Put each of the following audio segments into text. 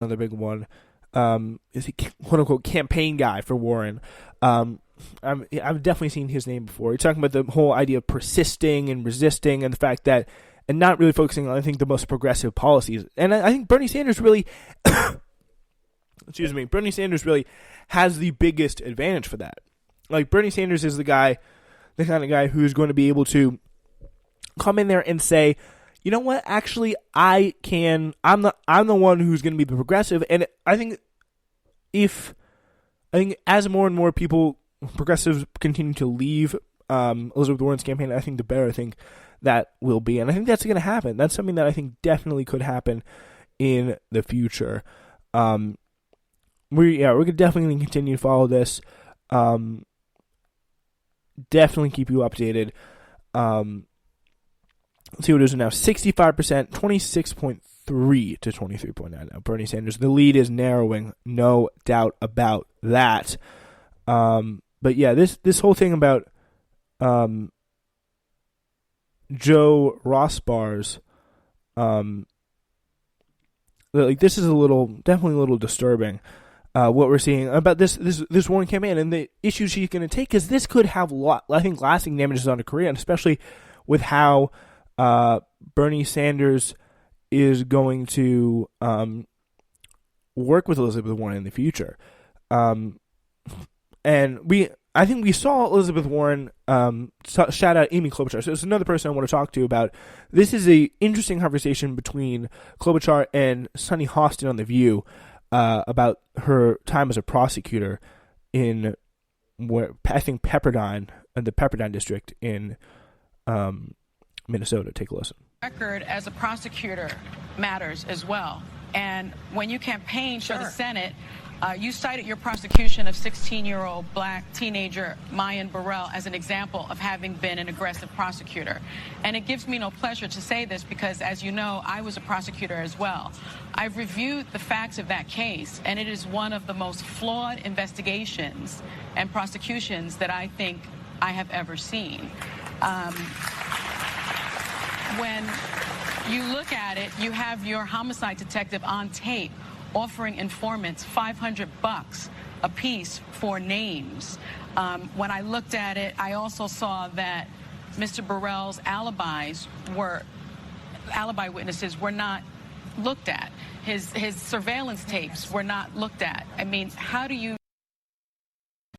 another big one. Is he quote unquote campaign guy for Warren? I've definitely seen his name before. He's talking about the whole idea of persisting and resisting, and the fact that, and not really focusing on, I think, the most progressive policies. And I think Bernie Sanders really, excuse me, Bernie Sanders really has the biggest advantage for that. Like, Bernie Sanders is the kind of guy who's going to be able to come in there and say, you know what, actually, I'm the one who's going to be the progressive. And I think as more and more progressives continue to leave Elizabeth Warren's campaign, I think the better I think that will be. And I think that's going to happen. That's something that I think definitely could happen in the future. We're going to definitely continue to follow this. Definitely keep you updated. Let's see what it is now. 65%, 26.3 to 23.9 now. Bernie Sanders. The lead is narrowing, no doubt about that. But yeah, this whole thing about Joe Rossbar's, this is definitely a little disturbing. What we're seeing about this Warren campaign and the issues she's going to take, because this could have lasting damages on her career, and especially with how Bernie Sanders is going to work with Elizabeth Warren in the future. And I think we saw Elizabeth Warren shout out Amy Klobuchar. So it's another person I want to talk to about. This is a interesting conversation between Klobuchar and Sunny Hostin on The View about her time as a prosecutor in I think Pepperdine, the Pepperdine district in Minnesota. Take a listen. Record as a prosecutor matters as well. And when you campaigned for the Senate, you cited your prosecution of 16-year-old black teenager Mayan Burrell as an example of having been an aggressive prosecutor. And it gives me no pleasure to say this because, as you know, I was a prosecutor as well. I've reviewed the facts of that case, and it is one of the most flawed investigations and prosecutions that I think I have ever seen. When you look at it, you have your homicide detective on tape offering informants $500 a piece for names. When I looked at it, I also saw that Mr. Burrell's alibi witnesses were not looked at. His surveillance tapes were not looked at. I mean, how do you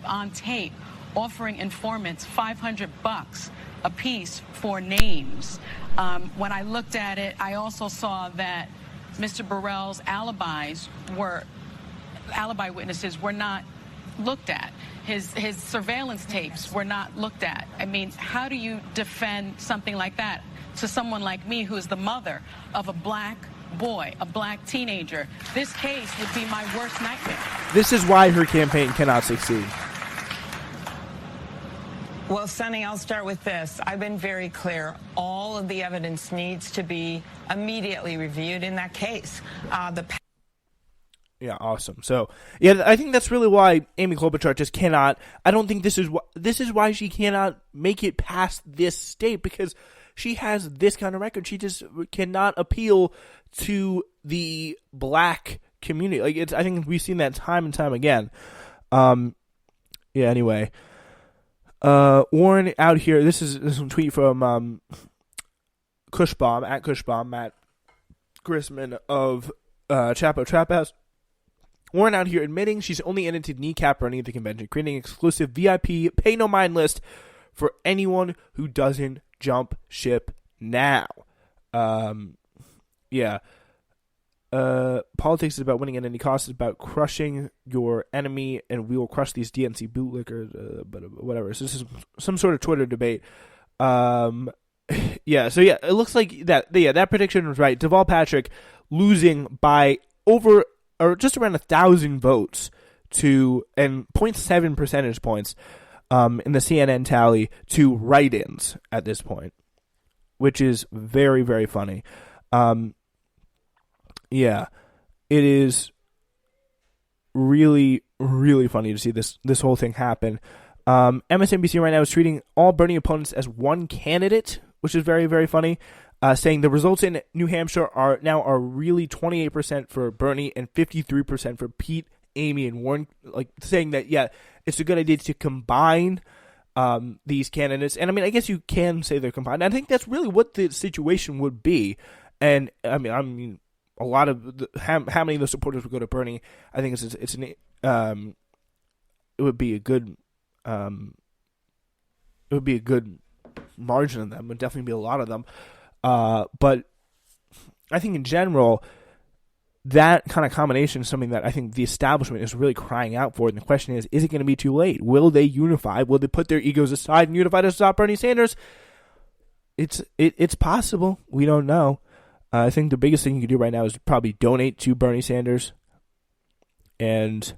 on tape offering informants $500 a piece for names? When I looked at it, I also saw that Mr. Burrell's alibi witnesses were not looked at. His surveillance tapes were not looked at. I mean, how do you defend something like that to someone like me, who is the mother of a black boy, a black teenager? This case would be my worst nightmare. This is why her campaign cannot succeed. Well, Sunny, I'll start with this. I've been very clear. All of the evidence needs to be immediately reviewed in that case. Yeah, awesome. So, yeah, I think that's really why Amy Klobuchar just cannot. I don't think this is why she cannot make it past this state, because she has this kind of record. She just cannot appeal to the black community. I think we've seen that time and time again. Anyway. Warren out here. This is a tweet from Cushbomb, at Cushbomb, Matt Grisman of Chapo Trap House. Warren out here admitting she's only in it to kneecap running at the convention, creating an exclusive VIP pay no mind list for anyone who doesn't jump ship now. Politics is about winning at any cost. It's about crushing your enemy, and we will crush these DNC bootlickers, but whatever. So this is some sort of Twitter debate. It looks like that prediction was right. Deval Patrick losing by over or just around 1,000 votes and 0.7 percentage points in the CNN tally to write-ins at this point, which is very, very funny. It is really, really funny to see this whole thing happen. MSNBC right now is treating all Bernie opponents as one candidate, which is very, very funny. saying the results in New Hampshire are really 28% for Bernie and 53% for Pete, Amy, and Warren. Like saying that, yeah, it's a good idea to combine these candidates. And I mean, I guess you can say they're combined. I think that's really what the situation would be. And I mean, a lot of how many of the supporters would go to Bernie? I think it would be a good margin of them. It would definitely be a lot of them. But I think in general, that kind of combination is something that I think the establishment is really crying out for. And the question is it going to be too late? Will they unify? Will they put their egos aside and unify to stop Bernie Sanders? It's possible. We don't know. I think the biggest thing you can do right now is probably donate to Bernie Sanders. And,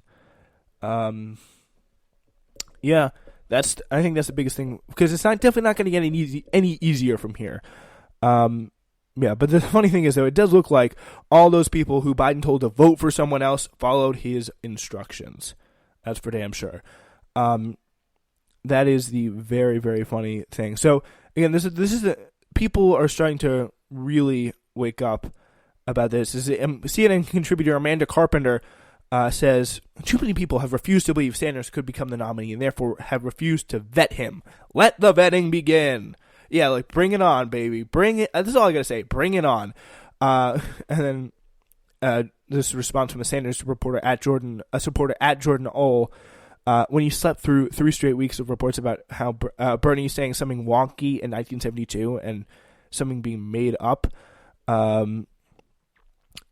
yeah, I think that's the biggest thing, because it's definitely not going to get any easier from here. Yeah, but the funny thing is, though, it does look like all those people who Biden told to vote for someone else followed his instructions. That's for damn sure. That is the very, very funny thing. So again, this is people are starting to really wake up about this. CNN contributor Amanda Carpenter says, too many people have refused to believe Sanders could become the nominee and therefore have refused to vet him. Let the vetting begin. Yeah, like, bring it on, baby. Bring it. This is all I got to say. Bring it on. And then this response from a Sanders supporter at Jordan Ohl. When you slept through 3 straight weeks of reports about how Bernie saying something wonky in 1972 and something being made up.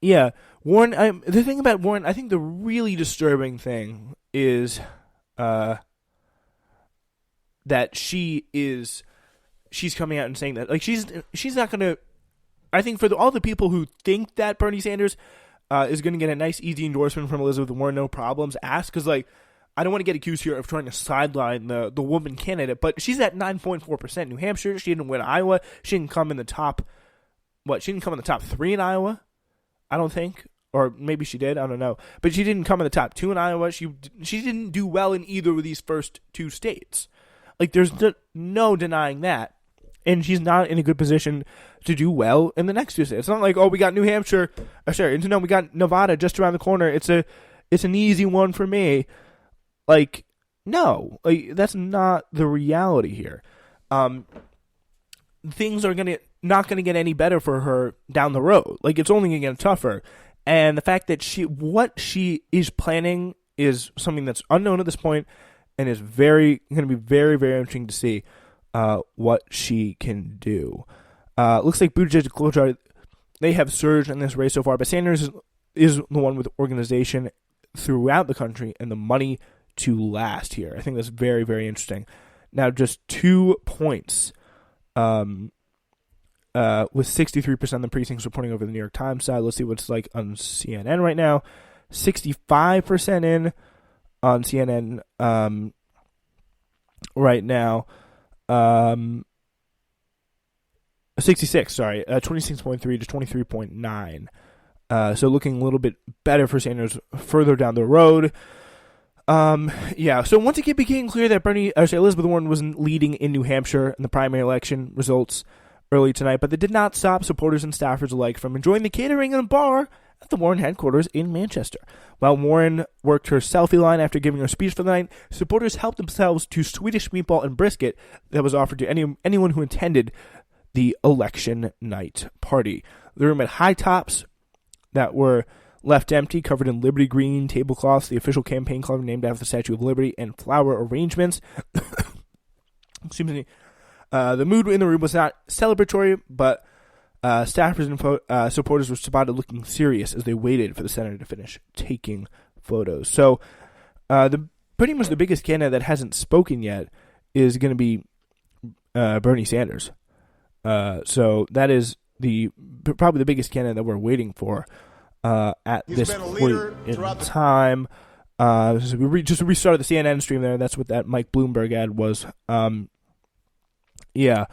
Yeah, Warren. The thing about Warren, I think the really disturbing thing is that she's coming out and saying that, like, she's not going to, I think for all the people who think that Bernie Sanders is going to get a nice, easy endorsement from Elizabeth Warren, no problems asked, because, like, I don't want to get accused here of trying to sideline the woman candidate, but she's at 9.4% New Hampshire. She didn't win Iowa. She didn't come in the top, she didn't come in the top 3 in Iowa, I don't think. Or maybe she did, I don't know. But she didn't come in the top 2 in Iowa. She didn't do well in either of these first 2 states. Like, there's no denying that. And she's not in a good position to do well in the next 2 states. It's not like, oh, we got New Hampshire. No, we got Nevada just around the corner. It's an easy one for me. Like, no. Like, that's not the reality here. Things are not going to get any better for her down the road. Like, it's only going to get tougher. And the fact that what she is planning is something that's unknown at this point, and is going to be very, very interesting to see what she can do. Looks like Buttigieg and Klobuchar, they have surged in this race so far, but Sanders is the one with organization throughout the country and the money to last here. I think that's very, very interesting. Now, just 2 points. With 63% of the precincts reporting over the New York Times side. Let's see what it's like on CNN right now. 65% in on CNN right now. 66, sorry. 26.3 to 23.9. So looking a little bit better for Sanders further down the road. Yeah, so once it became clear that Elizabeth Warren wasn't leading in New Hampshire in the primary election results early tonight, but that did not stop supporters and staffers alike from enjoying the catering and bar at the Warren headquarters in Manchester. While Warren worked her selfie line after giving her speech for the night, supporters helped themselves to Swedish meatball and brisket that was offered to anyone who attended the election night party. The room had high tops that were left empty, covered in Liberty Green tablecloths, the official campaign color named after the Statue of Liberty, and flower arrangements. Excuse me. The mood in the room was not celebratory, but staffers and supporters were spotted looking serious as they waited for the senator to finish taking photos. So, pretty much the biggest candidate that hasn't spoken yet is going to be Bernie Sanders. So that is probably the biggest candidate that we're waiting for at this point in time. So we just restarted the CNN stream there. That's what that Mike Bloomberg ad was. Yeah,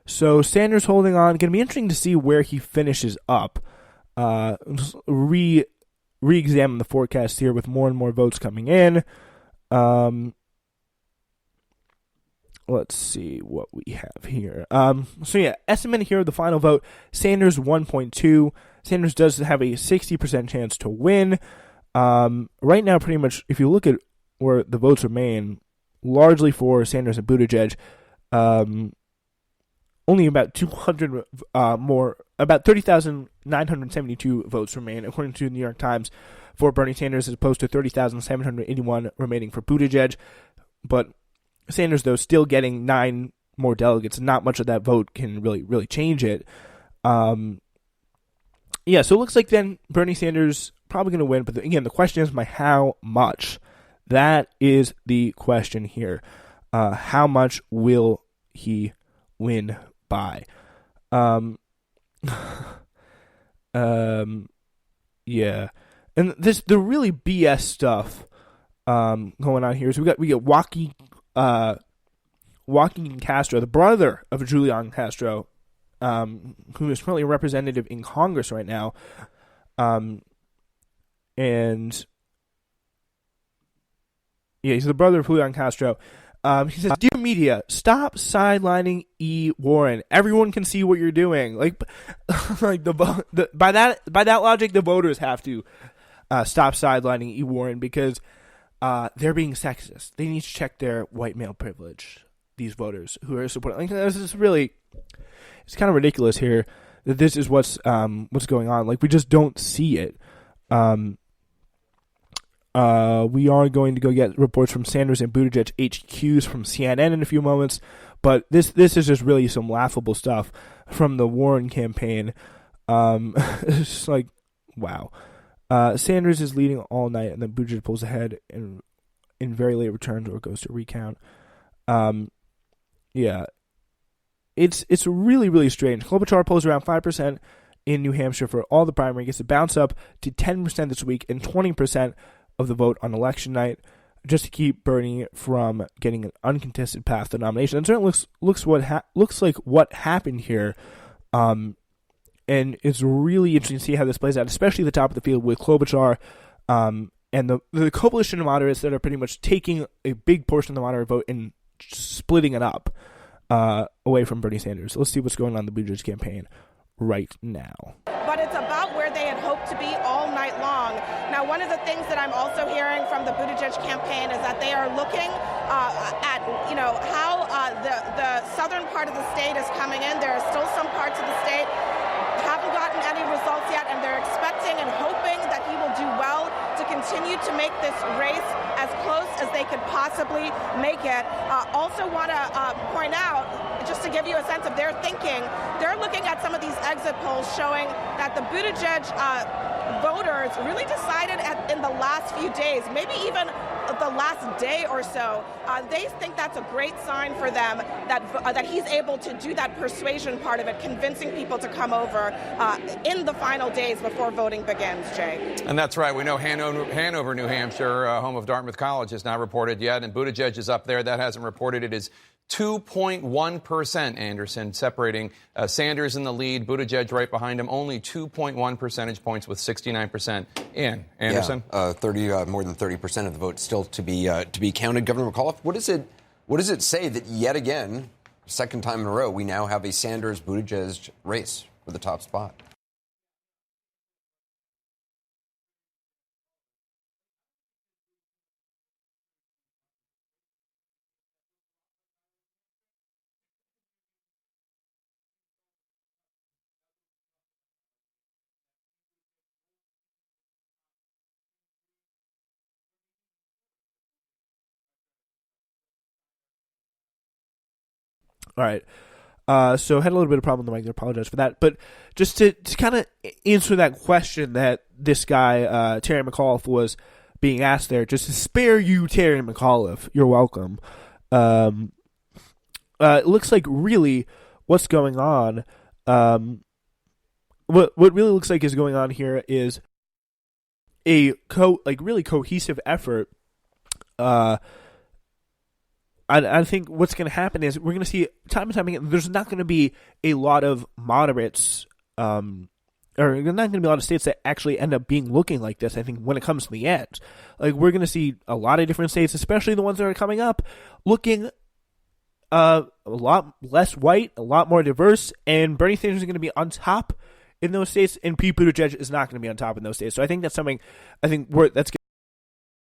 so Sanders holding on. Going to be interesting to see where he finishes up. Re-examine the forecast here with more and more votes coming in. let's see what we have here. So yeah, estimated here the final vote. Sanders 1.2. Sanders does have a 60% chance to win. Right now, pretty much, if you look at where the votes remain, largely for Sanders and Buttigieg, only about 200 more, about 30,972 votes remain, according to the New York Times, for Bernie Sanders, as opposed to 30,781 remaining for Buttigieg. But Sanders, though, still getting 9 more delegates. Not much of that vote can really change it. Yeah, so it looks like then Bernie Sanders probably going to win. But again, the question is how much? That is the question here. How much will he win by? Yeah. And the really BS stuff going on here is we get Joaquin Castro, the brother of Julian Castro, who is currently a representative in Congress right now, and yeah, he's the brother of Julian Castro. He says, "Dear media, stop sidelining E. Warren. Everyone can see what you're doing." Like by that logic, the voters have to stop sidelining E. Warren because they're being sexist. They need to check their white male privilege. These voters who are supporting, like, this is really, it's kind of ridiculous here that this is what's going on. Like, we just don't see it. We are going to go get reports from Sanders and Buttigieg HQs from CNN in a few moments, but this is just really some laughable stuff from the Warren campaign. It's just like, wow. Sanders is leading all night, and then Buttigieg pulls ahead and in very late returns or goes to recount. Yeah, it's really strange. Klobuchar pulls around 5% in New Hampshire for all the primary, gets to bounce up to 10% this week and 20% of the vote on election night, just to keep Bernie from getting an uncontested path to the nomination. And certainly looks like what happened here. And it's really interesting to see how this plays out, especially at the top of the field with Klobuchar and the coalition of moderates that are pretty much taking a big portion of the moderate vote and splitting it up away from Bernie Sanders. Let's see what's going on in the Buttigieg campaign right now. But it's about where they had hoped to be all night long. Now, one of the things that I'm also hearing from the Buttigieg campaign is that they are looking at, how the southern part of the state is coming in. There are still some parts of the state haven't gotten any results yet, and they're expecting and hoping that he will do well to continue to make this race as close as they could possibly make it. Also want to point out, just to give you a sense of their thinking, they're looking at some of these exit polls showing that the Buttigieg voters really decided in the last few days, maybe even the last day or so. They think that's a great sign for them that he's able to do that persuasion part of it, convincing people to come over in the final days before voting begins, Jay. And that's right. We know Hanover, New Hampshire, home of Dartmouth College, has not reported yet, and Buttigieg is up there. That hasn't reported. It is 2.1%, Anderson, separating Sanders in the lead, Buttigieg right behind him, only 2.1 percentage points with 69%. Anderson? Yeah, more than 30% of the vote still to be counted. Governor McAuliffe, what does it say that yet again, second time in a row, we now have a Sanders-Buttigieg race for the top spot? All right. So I had a little bit of problem with the mic. I apologize for that. But just to kind of answer that question that this guy, Terry McAuliffe, was being asked there, just to spare you, Terry McAuliffe, you're welcome. It looks like really what's going on, what really looks like is going on here is a really cohesive effort. I think what's going to happen is we're going to see time and time again, there's not going to be a lot of moderates, or there's not going to be a lot of states that actually end up looking like this, I think, when it comes to the end. Like, we're going to see a lot of different states, especially the ones that are coming up, looking a lot less white, a lot more diverse, and Bernie Sanders is going to be on top in those states, and Pete Buttigieg is not going to be on top in those states. So I think that's something. I think that's